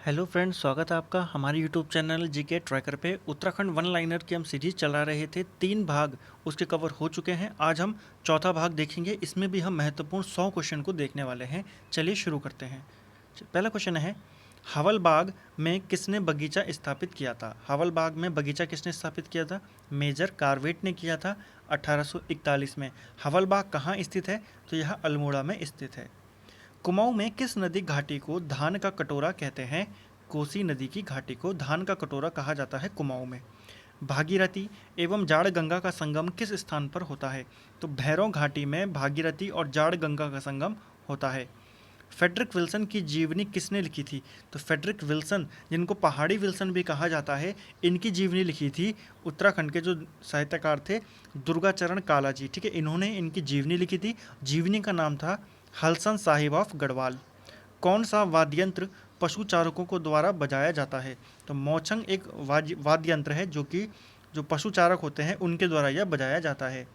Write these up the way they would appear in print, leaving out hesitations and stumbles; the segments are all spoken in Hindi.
हेलो फ्रेंड्स, स्वागत है आपका हमारे यूट्यूब चैनल जीके ट्रैकर पे। उत्तराखंड वन लाइनर की हम सीरीज चला रहे थे, 3 भाग उसके कवर हो चुके हैं। आज हम चौथा भाग देखेंगे। इसमें भी हम महत्वपूर्ण 100 क्वेश्चन को देखने वाले हैं। चलिए शुरू करते हैं। पहला क्वेश्चन है, हवलबाग में किसने बगीचा स्थापित किया था? हवलबाग में बगीचा किसने स्थापित किया था? मेजर कार्वेट ने किया था 1841 में। हवलबाग कहाँ स्थित है? तो यह अल्मोड़ा में स्थित है। कुमाऊं में किस नदी घाटी को धान का कटोरा कहते हैं? कोसी नदी की घाटी को धान का कटोरा कहा जाता है कुमाऊं में। भागीरथी एवं जाड़ गंगा का संगम किस स्थान पर होता है? तो भैरव घाटी में भागीरथी और जाड़ गंगा का संगम होता है। फेडरिक विल्सन की जीवनी किसने लिखी थी? तो फेडरिक विल्सन, जिनको पहाड़ी विल्सन भी कहा जाता है, इनकी जीवनी लिखी थी उत्तराखंड के जो साहित्यकार थे दुर्गाचरण काला जी। ठीक है, इन्होंने इनकी जीवनी लिखी थी। जीवनी का नाम था हलसन साहिब ऑफ गढ़वाल। कौन सा वाद्ययंत्र पशु चारकों को द्वारा बजाया जाता है? तो मौछंग एक वाद्ययंत्र है जो पशु चारक होते हैं उनके द्वारा यह बजाया जाता है।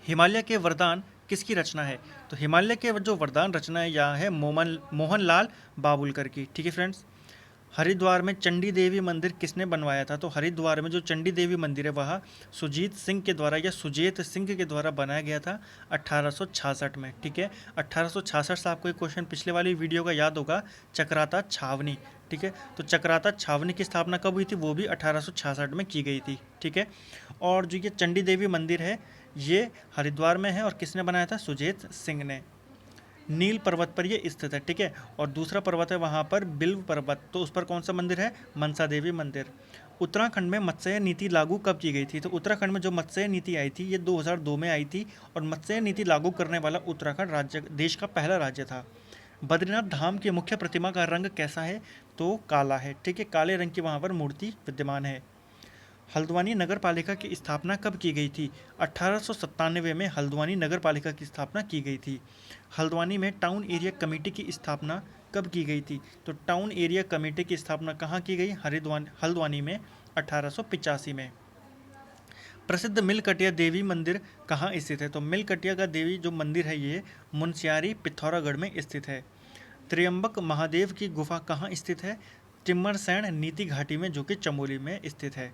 हिमालय के वरदान किसकी रचना है? तो हिमालय के जो वरदान रचना है यह है मोहनलाल बाबुलकर की। ठीक है फ्रेंड्स। हरिद्वार में चंडी देवी मंदिर किसने बनवाया था? तो हरिद्वार में जो चंडी देवी मंदिर है वह सुजीत सिंह के द्वारा या सुजेत सिंह के द्वारा बनाया गया था 1866 में। ठीक है, 1866 से आपको एक क्वेश्चन पिछले वाली वीडियो का याद होगा, चक्राता छावनी। ठीक है, तो चक्राता छावनी की स्थापना कब हुई थी? वो भी 1866 में की गई थी। ठीक है, और जो ये चंडी देवी मंदिर है ये हरिद्वार में है और किसने बनाया था? सुजेत सिंह ने। नील पर्वत पर ये स्थित है। ठीक है, और दूसरा पर्वत है वहाँ पर बिल्व पर्वत, तो उस पर कौन सा मंदिर है? मनसा देवी मंदिर। उत्तराखंड में मत्स्य नीति लागू कब की गई थी? तो उत्तराखंड में जो मत्स्य नीति आई थी ये 2002 में आई थी और मत्स्य नीति लागू करने वाला उत्तराखंड राज्य देश का पहला राज्य था। बद्रीनाथ धाम की मुख्य प्रतिमा का रंग कैसा है? तो काला है। ठीक है, काले रंग की वहाँ पर मूर्ति विद्यमान है। हल्द्वानी नगर पालिका की स्थापना कब की गई थी? 1897 में हल्द्वानी नगर पालिका की स्थापना की गई थी। हल्द्वानी में टाउन एरिया कमेटी की स्थापना कब की गई थी? तो टाउन एरिया कमेटी की स्थापना कहाँ की गई? हल्द्वानी में 1885 में। प्रसिद्ध मिलकटिया देवी मंदिर कहाँ स्थित है? तो मिलकटिया का देवी जो मंदिर है ये मुनस्यारी पिथौरागढ़ में स्थित है। त्र्यंबक महादेव की गुफा कहाँ स्थित है? टिम्मरसैंण नीति घाटी में, जो कि चमोली में स्थित है।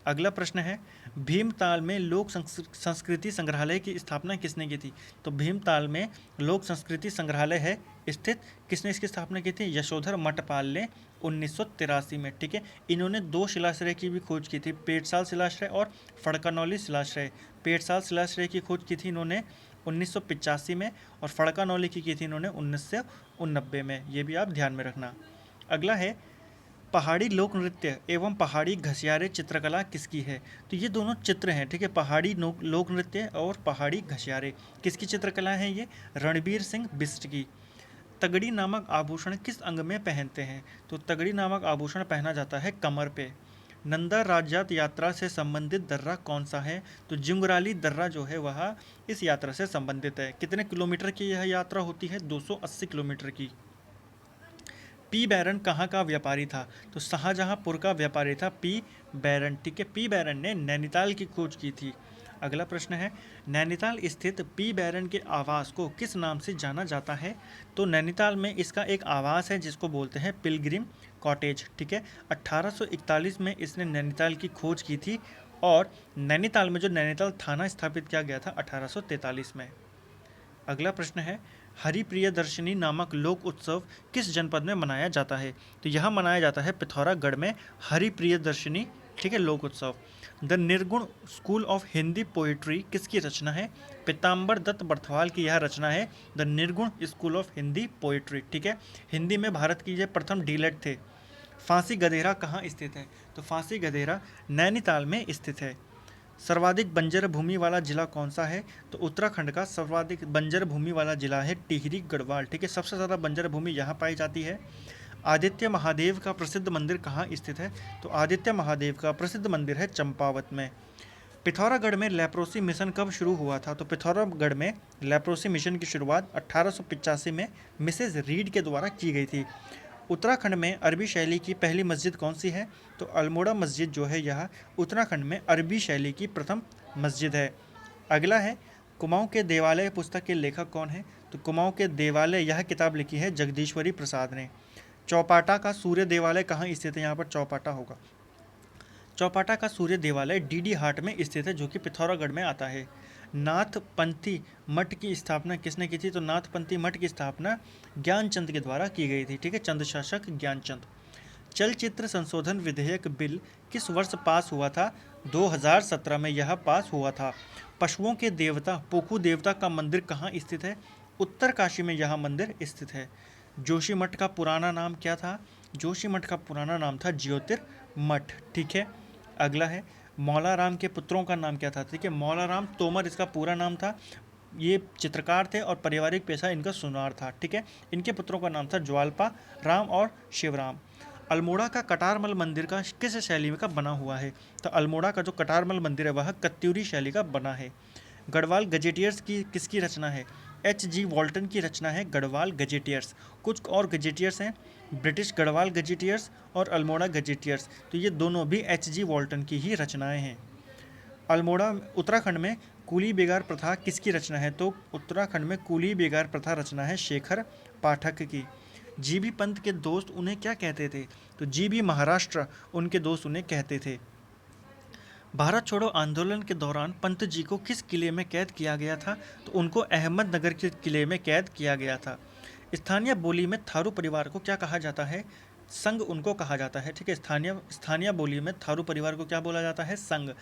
अगला प्रश्न है, भीमताल में लोक संस्कृति संग्रहालय की स्थापना किसने की थी? तो भीमताल में लोक संस्कृति संग्रहालय है स्थित, किसने इसकी स्थापना की थी? यशोधर मठपाल ने 1983 में। ठीक है, इन्होंने 2 शिलाश्रय की भी खोज की थी, पेटसाल शिलाश्रय और फड़कानौली शिलाश्रय। पेटसाल शिलाश्रय की खोज की थी इन्होंने 1985 में और फड़कानौली की थी इन्होंने 1989 में। ये भी आप ध्यान में रखना। अगला है, पहाड़ी लोक नृत्य एवं पहाड़ी घसियारे चित्रकला किसकी है? तो ये दोनों चित्र हैं। ठीक है, पहाड़ी लोक नृत्य और पहाड़ी घसियारे किसकी चित्रकला है? ये रणबीर सिंह बिष्ट की। तगड़ी नामक आभूषण किस अंग में पहनते हैं? तो तगड़ी नामक आभूषण पहना जाता है कमर पे। नंदा राज्यात यात्रा से संबंधित दर्रा कौन सा है? तो जिंगराली दर्रा जो है वह इस यात्रा से संबंधित है। कितने किलोमीटर की यह यात्रा होती है? 280 किलोमीटर की। पी बैरन कहाँ का व्यापारी था? तो शाहजहांपुर का व्यापारी था पी बैरन। ठीक है, पी बैरन ने नैनीताल की खोज की थी। अगला प्रश्न है, नैनीताल स्थित पी बैरन के आवास को किस नाम से जाना जाता है? तो नैनीताल में इसका एक आवास है जिसको बोलते हैं पिलग्रिम कॉटेज। ठीक है, 1841 में इसने नैनीताल की खोज की थी और नैनीताल में जो नैनीताल थाना स्थापित किया गया था 1843 में। अगला प्रश्न है, हरिप्रियदर्शनी नामक लोक उत्सव किस जनपद में मनाया जाता है? तो यह मनाया जाता है पिथौरागढ़ में हरिप्रियदर्शनी। ठीक है, लोक उत्सव। द निर्गुण स्कूल ऑफ हिंदी पोइट्री किसकी रचना है? पीताम्बर दत्त बर्थवाल की यह रचना है, द निर्गुण स्कूल ऑफ हिंदी पोइट्री। ठीक है, हिंदी में भारत की यह प्रथम डीलेट थे। फांसी गधेरा कहाँ स्थित है? तो फांसी गधेरा नैनीताल में स्थित है। सर्वाधिक बंजर भूमि वाला जिला कौन सा है? तो उत्तराखंड का सर्वाधिक बंजर भूमि वाला जिला है टिहरी गढ़वाल। ठीक है, सबसे ज़्यादा बंजर भूमि यहाँ पाई जाती है। आदित्य महादेव का प्रसिद्ध मंदिर कहाँ स्थित है? तो आदित्य महादेव का प्रसिद्ध मंदिर है चंपावत में। पिथौरागढ़ में लेप्रोसी मिशन कब शुरू हुआ था? तो पिथौरागढ़ में लेप्रोसी मिशन की शुरुआत 1885 में मिसेज रीड के द्वारा की गई थी। उत्तराखंड में अरबी शैली की पहली मस्जिद कौन सी है? तो अल्मोड़ा मस्जिद जो है यह उत्तराखंड में अरबी शैली की प्रथम मस्जिद है। अगला है, कुमाऊं के देवालय पुस्तक के लेखक कौन है? तो कुमाऊं के देवालय यह किताब लिखी है जगदीश्वरी प्रसाद ने। चौपाटा का सूर्य देवालय कहाँ स्थित है? यहाँ पर चौपाटा होगा। चौपाटा का सूर्य देवालय डीडी हाट में स्थित है, जो कि पिथौरागढ़ में आता है। नाथपंथी मठ की स्थापना किसने की थी? तो नाथपंथी मठ की स्थापना ज्ञानचंद के द्वारा की गई थी। ठीक है, चंद शासक ज्ञानचंद। चलचित्र संशोधन विधेयक बिल किस वर्ष पास हुआ था? 2017 में यह पास हुआ था। पशुओं के देवता पोखू देवता का मंदिर कहाँ स्थित है? उत्तरकाशी में यह मंदिर स्थित है। जोशी मठ का पुराना नाम क्या था? जोशी मठ का पुराना नाम था ज्योतिर्मठ। ठीक है, अगला है मौलाराम के पुत्रों का नाम क्या था? ठीक है, मौलाराम तोमर इसका पूरा नाम था। ये चित्रकार थे और पारिवारिक पेशा इनका सुनार था। ठीक है, इनके पुत्रों का नाम था ज्वालपा राम और शिवराम। अल्मोड़ा का कटारमल मंदिर का किस शैली का बना हुआ है? तो अल्मोड़ा का जो कटारमल मंदिर है वह कत्यूरी शैली का बना है। गढ़वाल गजेटियर्स की किसकी रचना है? H.G. वॉल्टन की रचना है गढ़वाल गजेटियर्स। कुछ और गजेटियर्स हैं, ब्रिटिश गढ़वाल गजेटियर्स और अल्मोड़ा गजेटियर्स, तो ये दोनों भी H.G. वॉल्टन की ही रचनाएं हैं। अल्मोड़ा उत्तराखंड में कूली बेगार प्रथा किसकी रचना है? तो उत्तराखंड में कूली बेगार प्रथा रचना है शेखर पाठक की। जीबी पंत के दोस्त उन्हें क्या कहते थे? तो जीबी महाराष्ट्र उनके दोस्त उन्हें कहते थे। भारत छोड़ो आंदोलन के दौरान पंत जी को किस किले में कैद किया गया था? तो उनको अहमदनगर के किले में कैद किया गया था। स्थानीय बोली में थारू परिवार को क्या कहा जाता है? संघ उनको कहा जाता है। ठीक है, स्थानीय बोली में थारू परिवार को क्या बोला जाता है? संघ।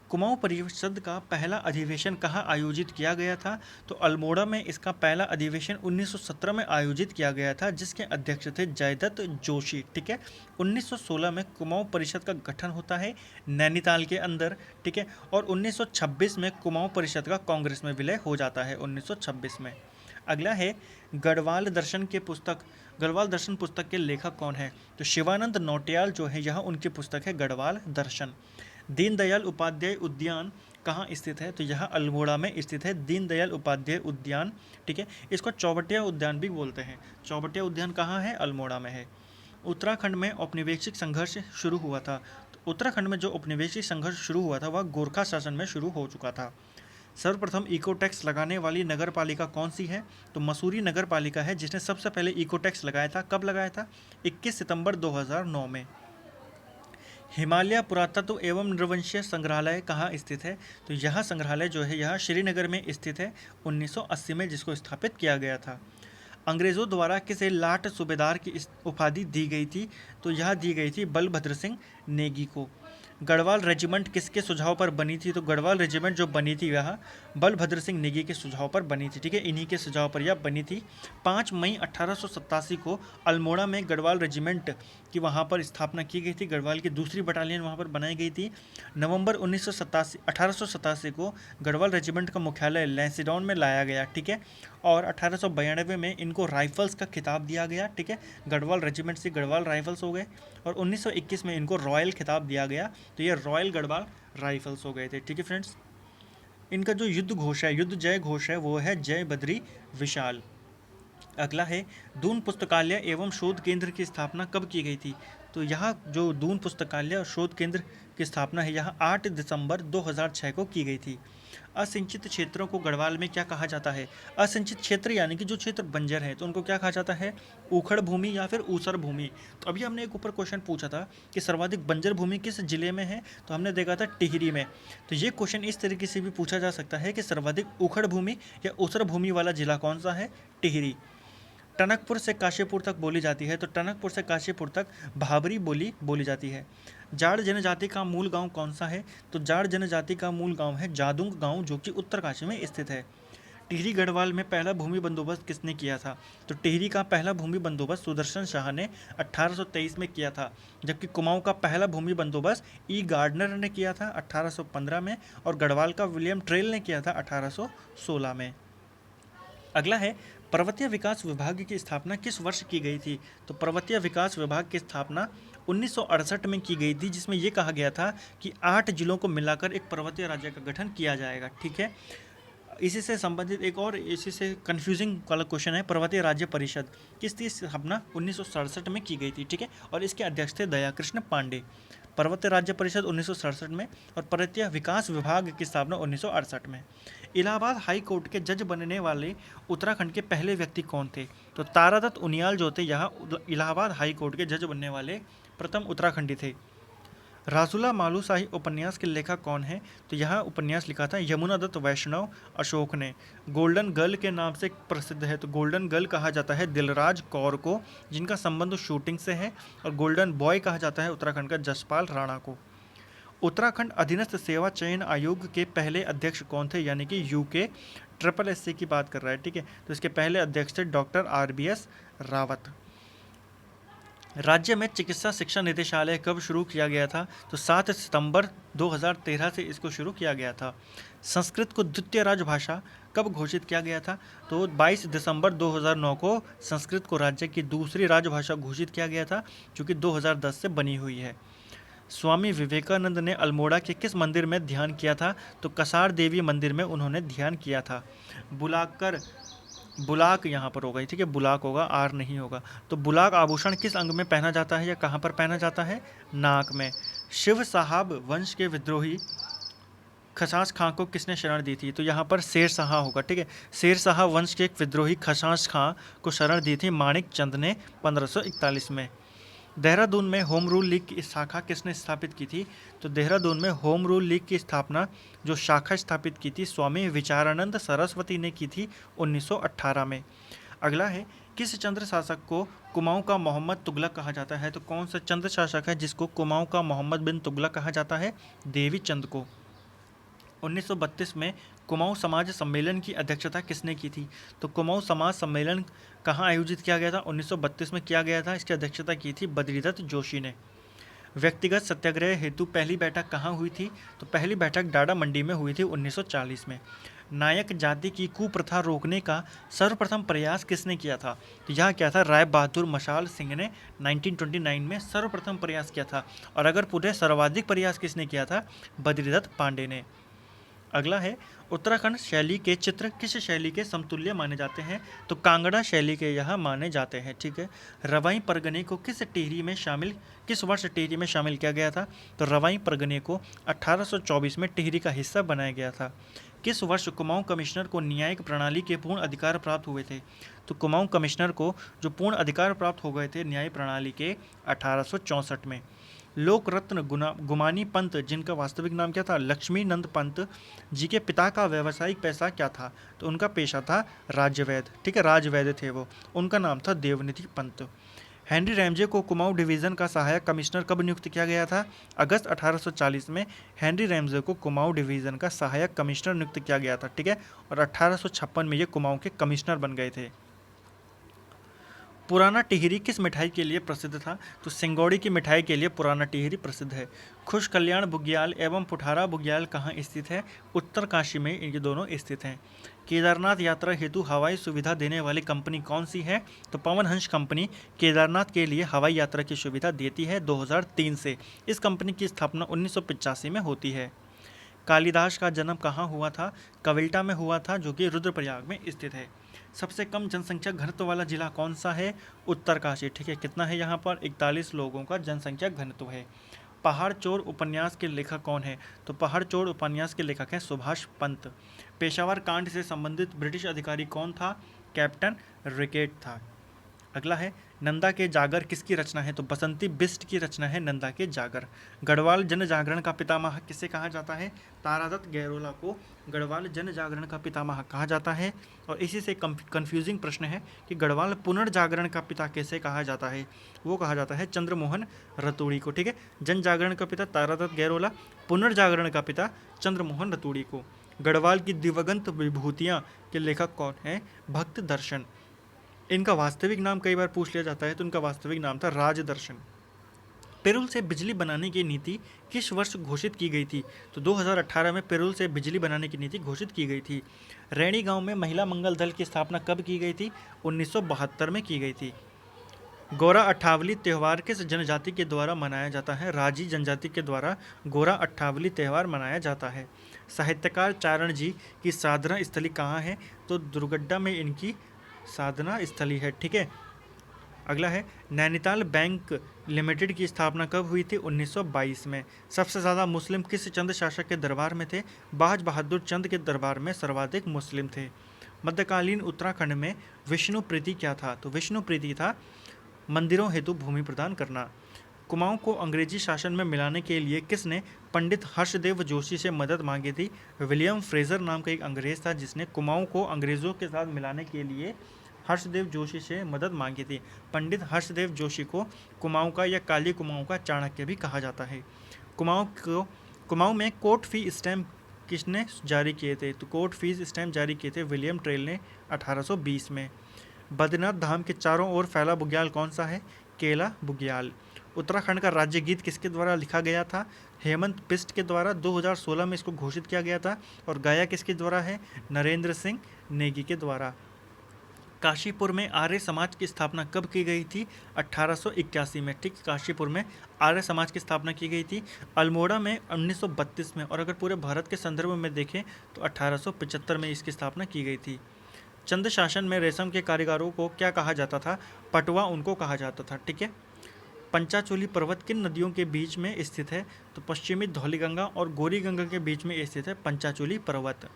कुमाऊं परिषद का पहला अधिवेशन कहाँ आयोजित किया गया था? तो अल्मोड़ा में इसका पहला अधिवेशन 1917 में आयोजित किया गया था, जिसके अध्यक्ष थे जयदत्त जोशी। ठीक है, 1916 में कुमाऊं परिषद का गठन होता है नैनीताल के अंदर। ठीक है, और 1926 में कुमाऊं परिषद का कांग्रेस में विलय हो जाता है 1926 में। अगला है गढ़वाल दर्शन पुस्तक के लेखक कौन है? तो शिवानंद नौटियाल जो है, यह उनकी पुस्तक है गढ़वाल दर्शन। दीनदयाल उपाध्याय उद्यान कहाँ स्थित है? तो यह अल्मोड़ा में स्थित है दीनदयाल उपाध्याय उद्यान। ठीक है, इसको चौबटिया उद्यान भी बोलते हैं। चौबटिया उद्यान कहाँ है? अल्मोड़ा में है। उत्तराखंड में औपनिवेशिक संघर्ष शुरू हुआ था। तो उत्तराखंड में जो औपनिवेशिक संघर्ष शुरू हुआ था वह गोरखा शासन में शुरू हो चुका था। सर्वप्रथम इको टैक्स लगाने वाली नगर पालिका कौन सी है? तो मसूरी नगर पालिका है जिसने सबसे पहले इको टैक्स लगाया था। कब लगाया था? 21 सितंबर 2009 में। हिमालय पुरातत्व एवं नृवंशीय संग्रहालय कहाँ स्थित है? तो यह संग्रहालय जो है यह श्रीनगर में स्थित है 1980 में, जिसको स्थापित किया गया था। अंग्रेज़ों द्वारा किसे लाट सूबेदार की उपाधि दी गई थी? तो यह दी गई थी बलभद्र सिंह नेगी को। गढ़वाल रेजिमेंट किसके सुझाव पर बनी थी? तो गढ़वाल रेजिमेंट जो बनी थी वह बलभद्र सिंह नेगी के सुझाव पर बनी थी। ठीक है, इन्हीं के सुझाव पर यह बनी थी। 5 मई 1887 को अल्मोड़ा में गढ़वाल रेजिमेंट की वहाँ पर स्थापना की गई थी। गढ़वाल की दूसरी बटालियन वहाँ पर बनाई गई थी। नवंबर 1887 को गढ़वाल रेजिमेंट का मुख्यालय लैंसीडाउन में लाया गया। ठीक है, और 1892 में इनको राइफल्स का खिताब दिया गया। ठीक है, गढ़वाल रेजिमेंट से गढ़वाल राइफल्स हो गए और 1921 में इनको रॉयल खिताब दिया गया, तो ये रॉयल गढ़वाल राइफल्स हो गए थे। ठीक है फ्रेंड्स, इनका जो युद्ध घोष है, युद्ध जय घोष है, वो है जय बद्री विशाल। अगला है दून पुस्तकालय एवं शोध केंद्र की स्थापना कब की गई थी? तो यहाँ जो दून पुस्तकालय और शोध केंद्र की स्थापना है यह 8 दिसंबर 2006 को की गई थी। असिंचित क्षेत्रों को गढ़वाल में क्या कहा जाता है? असिंचित क्षेत्र यानी कि जो क्षेत्र बंजर है तो उनको क्या कहा जाता है? ऊखड़ भूमि या फिर ऊसर भूमि। तो अभी हमने एक ऊपर क्वेश्चन पूछा था कि सर्वाधिक बंजर भूमि किस जिले में है, तो हमने देखा था टिहरी में। तो ये क्वेश्चन इस तरीके से भी पूछा जा सकता है कि सर्वाधिक ऊखड़ भूमि या ऊसर भूमि वाला जिला कौन सा है? टिहरी। टनकपुर से काशीपुर तक बोली जाती है, तो टनकपुर से काशीपुर तक भाबरी बोली बोली जाती है। जाट जनजाति का मूल गांव कौन सा है? तो जाट जनजाति का मूल गांव है जादुंग गांव, जो कि उत्तरकाशी में स्थित है। टिहरी गढ़वाल में पहला भूमि बंदोबस्त किसने किया था? तो टिहरी का पहला भूमि बंदोबस्त सुदर्शन शाह ने 1823 में किया था, जबकि कुमाऊं का पहला भूमि बंदोबस्त ई गार्डनर ने किया था 1815 में, और गढ़वाल का विलियम ट्रेल ने किया था 1816 में। अगला है पर्वतीय विकास विभाग की स्थापना किस वर्ष की गई थी? तो पर्वतीय विकास विभाग की स्थापना 1968 में की गई थी, जिसमें यह कहा गया था कि 8 जिलों को मिलाकर एक पर्वतीय राज्य का गठन किया जाएगा। ठीक है, इसी से संबंधित एक और इसी से कन्फ्यूजिंग वाला क्वेश्चन है, पर्वतीय राज्य परिषद किसकी स्थापना 1967 में की गई थी? ठीक है, और इसके अध्यक्ष थे दयाकृष्ण पांडे। पर्वतीय राज्य परिषद 1967 में और पर्वतीय विकास विभाग की स्थापना 1968 में। इलाहाबाद हाई कोर्ट के जज बनने वाले उत्तराखंड के पहले व्यक्ति कौन थे? तो तारादत्त उनियाल जो थे यहाँ इलाहाबाद हाई कोर्ट के जज बनने वाले प्रथम उत्तराखंडी थे। रासुला मालूशाही उपन्यास के लेखक कौन है? तो यहाँ उपन्यास लिखा था यमुना दत्त वैष्णव अशोक ने। गोल्डन गर्ल के नाम से प्रसिद्ध है, तो गोल्डन गर्ल कहा जाता है दिलराज कौर को, जिनका संबंध शूटिंग से है, और गोल्डन बॉय कहा जाता है उत्तराखंड का जसपाल राणा को। उत्तराखंड अधीनस्थ सेवा चयन आयोग के पहले अध्यक्ष कौन थे? यानी कि यूके SSC की बात कर रहा है, ठीक है। तो इसके पहले अध्यक्ष थे डॉक्टर RBS रावत। राज्य में चिकित्सा शिक्षा निदेशालय कब शुरू किया गया था? तो 7 सितंबर 2013 से इसको शुरू किया गया था। संस्कृत को द्वितीय राजभाषा कब घोषित किया गया था? तो 22 दिसंबर 2009 को संस्कृत को राज्य की दूसरी राजभाषा घोषित किया गया था, जो कि 2010 से बनी हुई है। स्वामी विवेकानंद ने अल्मोड़ा के किस मंदिर में ध्यान किया था? तो कसार देवी मंदिर में उन्होंने ध्यान किया था। बुलाक यहाँ पर होगा, ठीक है, बुलाक होगा, आर नहीं होगा। तो बुलाक आभूषण किस अंग में पहना जाता है या कहाँ पर पहना जाता है? नाक में। शिव साहब वंश के विद्रोही खसास खां को किसने शरण दी थी? तो यहाँ पर शेर शाह होगा, ठीक है। शेर शाह वंश के एक विद्रोही खसास खां को शरण दी थी माणिक चंद ने 1541 में। देहरादून में होम रूल लीग की शाखा किसने स्थापित की थी? तो देहरादून में होम रूल लीग की स्थापना जो शाखा स्थापित की थी स्वामी विचारानंद सरस्वती ने की थी 1918 में। अगला है किस चंद्र शासक को कुमाऊं का मोहम्मद तुगलक कहा जाता है? तो कौन सा चंद्र शासक है जिसको कुमाऊं का मोहम्मद बिन तुगलक कहा जाता है? देवी चंद को। 1932 में कुमाऊं समाज सम्मेलन की अध्यक्षता किसने की थी? तो कुमाऊं समाज सम्मेलन कहाँ आयोजित किया गया था? 1932 में किया गया था। इसकी अध्यक्षता की थी बद्रीदत्त जोशी ने। व्यक्तिगत सत्याग्रह हेतु पहली बैठक कहाँ हुई थी? तो पहली बैठक डाडा मंडी में हुई थी 1940 में। नायक जाति की कुप्रथा रोकने का सर्वप्रथम प्रयास किसने किया था? तो यह क्या था? राय बहादुर मशाल सिंह ने 1929 में सर्वप्रथम प्रयास किया था। और अगर पूरे सर्वाधिक प्रयास किसने किया था? बद्रीदत्त पांडे ने। अगला है उत्तराखंड शैली के चित्र किस शैली के समतुल्य माने जाते हैं? तो कांगड़ा शैली के यहाँ माने जाते हैं, ठीक है। रवाई परगने को किस वर्ष टिहरी में शामिल किया गया था? तो रवाई परगने को 1824 में टिहरी का हिस्सा बनाया गया था। किस वर्ष कुमाऊं कमिश्नर को न्यायिक प्रणाली के पूर्ण अधिकार प्राप्त हुए थे? तो कुमाऊं कमिश्नर को जो पूर्ण अधिकार प्राप्त हो गए थे न्याय प्रणाली के 1864 में। लोक रत्न गुमानी पंत जिनका वास्तविक नाम क्या था? लक्ष्मी नंद पंत जी के पिता का व्यावसायिक पेशा क्या था? तो उनका पेशा था राजवैद, ठीक है, राजवैद थे वो। उनका नाम था देवनिधि पंत। हेनरी रैमजे को कुमाऊं डिवीज़न का सहायक कमिश्नर कब नियुक्त किया गया था? अगस्त 1840 में हेनरी रैमजे को कुमाऊं डिवीज़न का सहायक कमिश्नर नियुक्त किया गया था, ठीक है। और 1856 में ये कुमाऊं के कमिश्नर बन गए थे। पुराना टिहरी किस मिठाई के लिए प्रसिद्ध था? तो सिंगौड़ी की मिठाई के लिए पुराना टिहरी प्रसिद्ध है। खुश कल्याण बुग्याल एवं पुठारा बुग्याल कहाँ स्थित है? उत्तरकाशी में इनके दोनों स्थित हैं। केदारनाथ यात्रा हेतु हवाई सुविधा देने वाली कंपनी कौन सी है? तो पवन हंस कंपनी केदारनाथ के लिए हवाई यात्रा की सुविधा देती है 2003 से। इस कंपनी की स्थापना 1985 में होती है। कालिदास का जन्म कहाँ हुआ था? कविल्टा में हुआ था, जो कि रुद्रप्रयाग में स्थित है। सबसे कम जनसंख्या घनत्व वाला जिला कौन सा है? उत्तरकाशी, ठीक है। कितना है यहाँ पर? 41 लोगों का जनसंख्या घनत्व है। पहाड़ चोर उपन्यास के लेखक कौन है? तो पहाड़ चोर उपन्यास के लेखक हैं सुभाष पंत। पेशावर कांड से संबंधित ब्रिटिश अधिकारी कौन था? कैप्टन रिकेट था। अगला है नंदा के जागर किसकी रचना है? तो बसंती बिष्ट की रचना है नंदा के जागर। गढ़वाल जन जागरण का पितामह किसे कहा जाता है? तारादत्त गैरोला को गढ़वाल जन जागरण का पितामह कहा जाता है। और इसी से कंफ्यूजिंग प्रश्न है कि गढ़वाल पुनर्जागरण का पिता कैसे कहा जाता है? वो कहा जाता है चंद्रमोहन रतूड़ी को, ठीक है। जन जागरण का पिता तारादत्त गैरोला, पुनर्जागरण का पिता चंद्रमोहन रतूड़ी को। गढ़वाल की दिवंगत विभूतियाँ के लेखक कौन हैं? भक्त दर्शन। इनका वास्तविक नाम कई बार पूछ लिया जाता है, तो इनका वास्तविक नाम था राजदर्शन। पेरुल से बिजली बनाने की नीति किस वर्ष घोषित की गई थी? तो 2018 में पेरुल से बिजली बनाने की नीति घोषित की गई थी। रैणी गांव में महिला मंगल दल की स्थापना कब की गई थी? 1972 में की गई थी। गोरा अट्ठावली त्यौहार किस जनजाति के द्वारा मनाया जाता है? राजी जनजाति के द्वारा गोरा अट्ठावली त्यौहार मनाया जाता है। साहित्यकार चारण जी की साधना स्थली कहाँ है? तो दुर्गड्डा में इनकी साधना स्थली है, ठीक है। अगला है नैनीताल बैंक लिमिटेड की स्थापना कब हुई थी? 1922 में। सबसे ज़्यादा मुस्लिम किस चंद शासक के दरबार में थे? बाज बहादुर चंद के दरबार में सर्वाधिक मुस्लिम थे। मध्यकालीन उत्तराखंड में विष्णु प्रीति क्या था? तो विष्णु प्रीति था मंदिरों हेतु भूमि प्रदान करना। कुमाऊं को अंग्रेजी शासन में मिलाने के लिए किसने पंडित हर्षदेव जोशी से मदद मांगी थी? विलियम फ्रेजर नाम का एक अंग्रेज था जिसने कुमाऊं को अंग्रेजों के साथ मिलाने के लिए हर्षदेव जोशी से मदद मांगी थी। पंडित हर्षदेव जोशी को कुमाऊं का या काली कुमाऊं का चाणक्य भी कहा जाता है। कुमाऊं में कोर्ट फी स्टैम्प किसने जारी किए थे? तो कोर्ट फीस स्टैम्प जारी किए थे विलियम ट्रेल ने 1820 में। बद्रीनाथ धाम के चारों ओर फैला बुग्याल कौन सा है? केला बुग्याल। उत्तराखंड का राज्य गीत किसके द्वारा लिखा गया था? हेमंत बिष्ट के द्वारा 2016 में इसको घोषित किया गया था। और गाया किसके द्वारा है? नरेंद्र सिंह नेगी के द्वारा। काशीपुर में आर्य समाज की स्थापना कब की गई थी? 1881 में। ठीक, काशीपुर में आर्य समाज की स्थापना की गई थी। अल्मोड़ा में 1932 में। और अगर पूरे भारत के संदर्भ में देखें तो 1875 में इसकी स्थापना की गई थी। चंद शासन में रेशम के कारीगरों को क्या कहा जाता था? पटवा उनको कहा जाता था। ठीक है। पंचाचूली पर्वत किन नदियों के बीच में स्थित है? तो पश्चिमी धौलीगंगा और गौरीगंगा के बीच में स्थित है पंचाचूली पर्वत।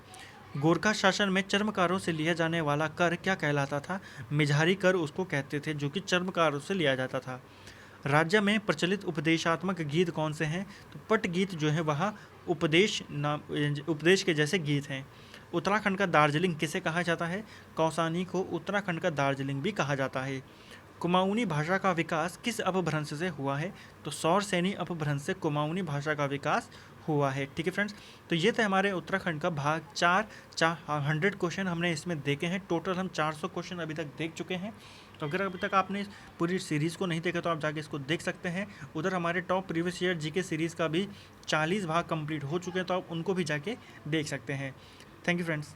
गोरखा शासन में चर्मकारों से लिया जाने वाला कर क्या कहलाता था? मिजहारी कर उसको कहते थे, जो कि चर्मकारों से लिया जाता था। राज्य में प्रचलित उपदेशात्मक गीत कौन से हैं? तो पट गीत जो है वह उपदेश के जैसे गीत हैं। उत्तराखंड का दार्जिलिंग किसे कहा जाता है? कौसानी को उत्तराखंड का दार्जिलिंग भी कहा जाता है। कुमाऊनी भाषा का विकास किस अपभ्रंश से हुआ है? तो सौरसेनी अपभ्रंश से कुमाऊनी भाषा का विकास हुआ है। ठीक है फ्रेंड्स, तो ये थे हमारे उत्तराखंड का भाग 4। 100 क्वेश्चन हमने इसमें देखे हैं। टोटल हम 400 क्वेश्चन अभी तक देख चुके हैं। तो अगर अभी तक आपने पूरी सीरीज़ को नहीं देखा तो आप जाके इसको देख सकते हैं। उधर हमारे top previous year GK series का भी 40 भाग कंप्लीट हो चुके हैं, तो आप उनको भी जाके देख सकते हैं। Thank you friends.